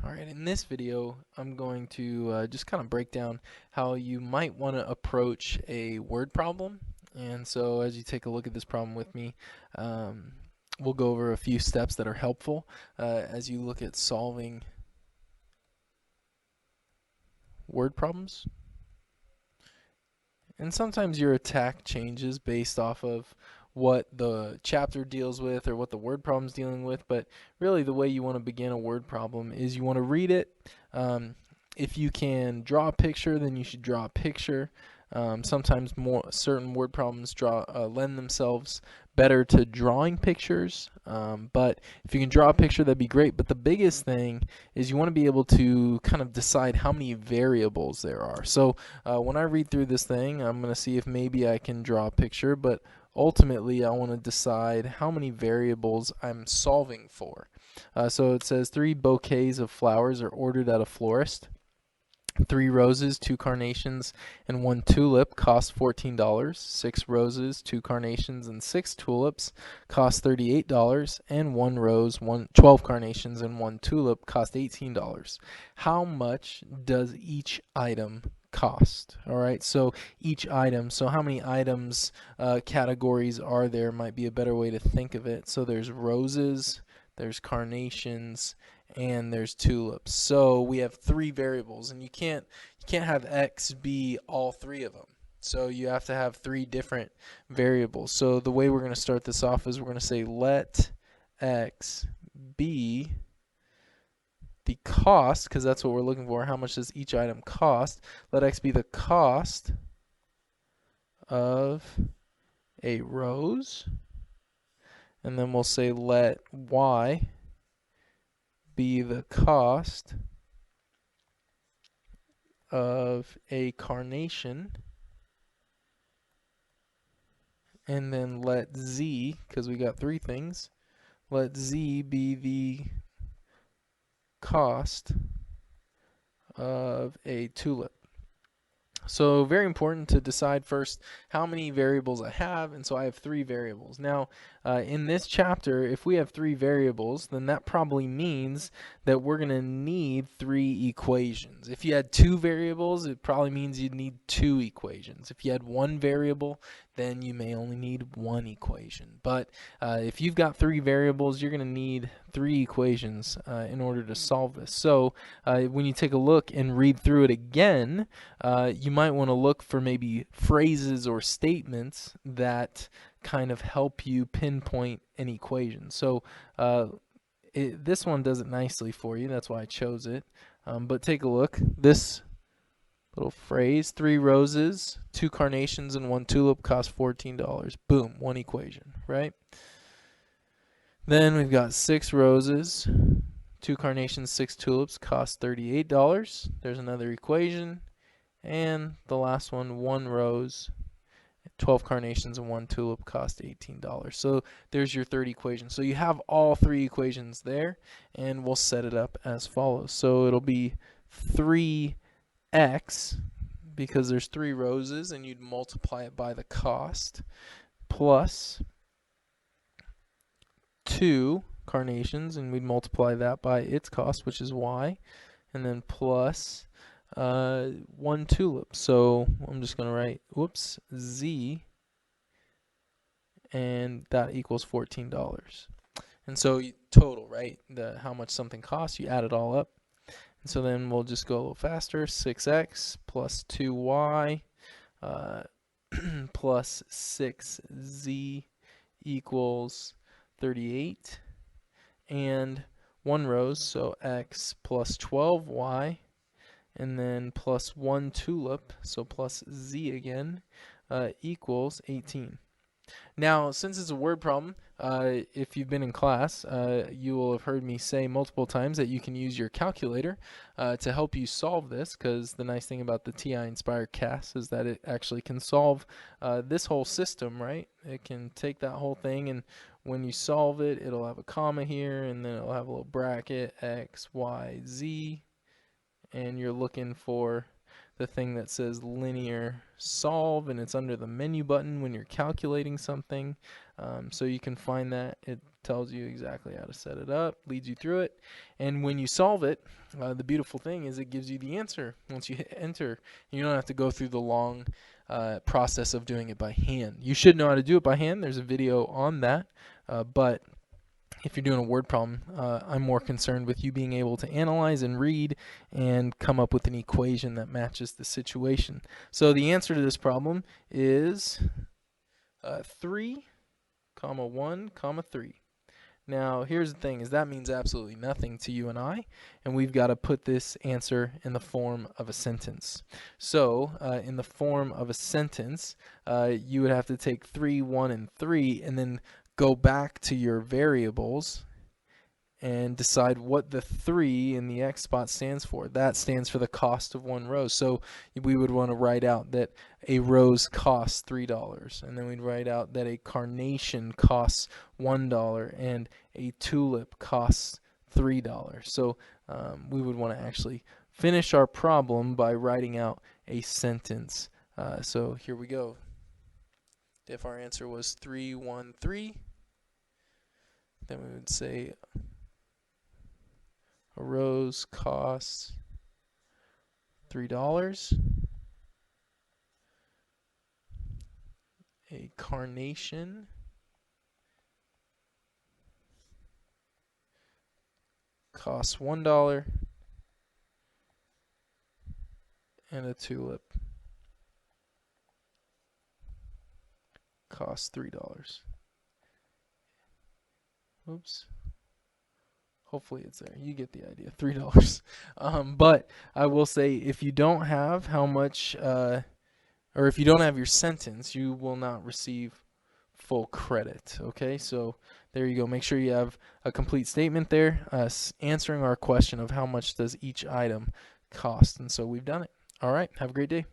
Alright, in this video, I'm going to just kind of break down how you might want to approach a word problem. And so as you take a look at this problem with me, um, we'll go over a few steps that are helpful as you look at solving word problems. And sometimes your attack changes based off of what the chapter deals with or what the word problem is dealing with, but really the way you want to begin a word problem is you want to read it. If you can draw a picture, then you should draw a picture. Sometimes more certain word problems lend themselves better to drawing pictures, but if you can draw a picture, that'd be great. But the biggest thing is you want to be able to kind of decide how many variables there are. So when I read through this thing, I'm going to see if maybe I can draw a picture, but ultimately I want to decide how many variables I'm solving for. So it says 3 bouquets of flowers are ordered at a florist. 3 roses, 2 carnations, and 1 tulip cost $14. 6 roses, 2 carnations, and 6 tulips cost $38. And 1 rose, 12 carnations, and 1 tulip cost $18. How much does each item cost? All right, so each item, so how many items categories are there might be a better way to think of it. So there's roses, there's carnations, and there's tulips. So we have 3 variables, and you can't have x be all 3 of them. So you have to have 3 different variables. So the way we're going to start this off is we're going to say let x be the cost, because that's what we're looking for. How much does each item cost? Let x be the cost of a rose, and then we'll say let y be the cost of a carnation, and then let z, because we got 3 things, let z be the cost of a tulip. So very important to decide first how many variables I have, and so I have 3 variables. Now in this chapter, if we have 3 variables, then that probably means that we're going to need 3 equations. If you had 2 variables, it probably means you'd need 2 equations. If you had 1 variable, then you may only need 1 equation. But if you've got 3 variables, you're going to need 3 equations in order to solve this. So when you take a look and read through it again, you might want to look for maybe phrases or statements that kind of help you pinpoint an equation. So this one does it nicely for you. That's why I chose it. But take a look. This little phrase, 3 roses, 2 carnations, and 1 tulip cost $14. Boom, 1 equation, right? Then we've got 6 roses, 2 carnations, 6 tulips cost $38. There's another equation. And the last one, 1 rose, 12 carnations, and 1 tulip cost $18. So there's your third equation. So you have all 3 equations there, and we'll set it up as follows. So it'll be 3x, because there's 3 roses, and you'd multiply it by the cost, plus 2 carnations, and we'd multiply that by its cost, which is y, and then plus 1 tulip. So I'm just going to write, z, and that equals $14. And so total, right, how much something costs, you add it all up. And so then we'll just go a little faster. 6x plus 2y plus 6z equals 38. And 1 rose, so x plus 12y, and then plus 1 tulip, so plus z again, equals 18. Now, since it's a word problem, if you've been in class, you will have heard me say multiple times that you can use your calculator to help you solve this, because the nice thing about the TI Nspire CAS is that it actually can solve this whole system, right? It can take that whole thing, and when you solve it, it'll have a comma here, and then it'll have a little bracket, x, y, z, and you're looking for the thing that says linear solve, and it's under the menu button when you're calculating something. So you can find that. It tells you exactly how to set it up, leads you through it, and when you solve it, the beautiful thing is it gives you the answer once you hit enter. You don't have to go through the long process of doing it by hand. You should know how to do it by hand. There's a video on that, but if you're doing a word problem, I'm more concerned with you being able to analyze and read and come up with an equation that matches the situation. So the answer to this problem is 3, 1, 3. Now here's the thing, is that means absolutely nothing to you and I, and we've got to put this answer in the form of a sentence. So in the form of a sentence, you would have to take 3, 1, and 3 and then go back to your variables and decide what the 3 in the X spot stands for. That stands for the cost of one rose. So we would want to write out that a rose costs $3, and then we'd write out that a carnation costs $1 and a tulip costs $3. So we would want to actually finish our problem by writing out a sentence. So here we go. If our answer was 3, 1, 3, then we would say a rose costs $3. A carnation costs $1. And a tulip costs $3. Oops. Hopefully it's there. You get the idea. $3. But I will say, if you don't have how much, or if you don't have your sentence, you will not receive full credit. Okay, so there you go. Make sure you have a complete statement there, answering our question of how much does each item cost. And so we've done it. All right. Have a great day.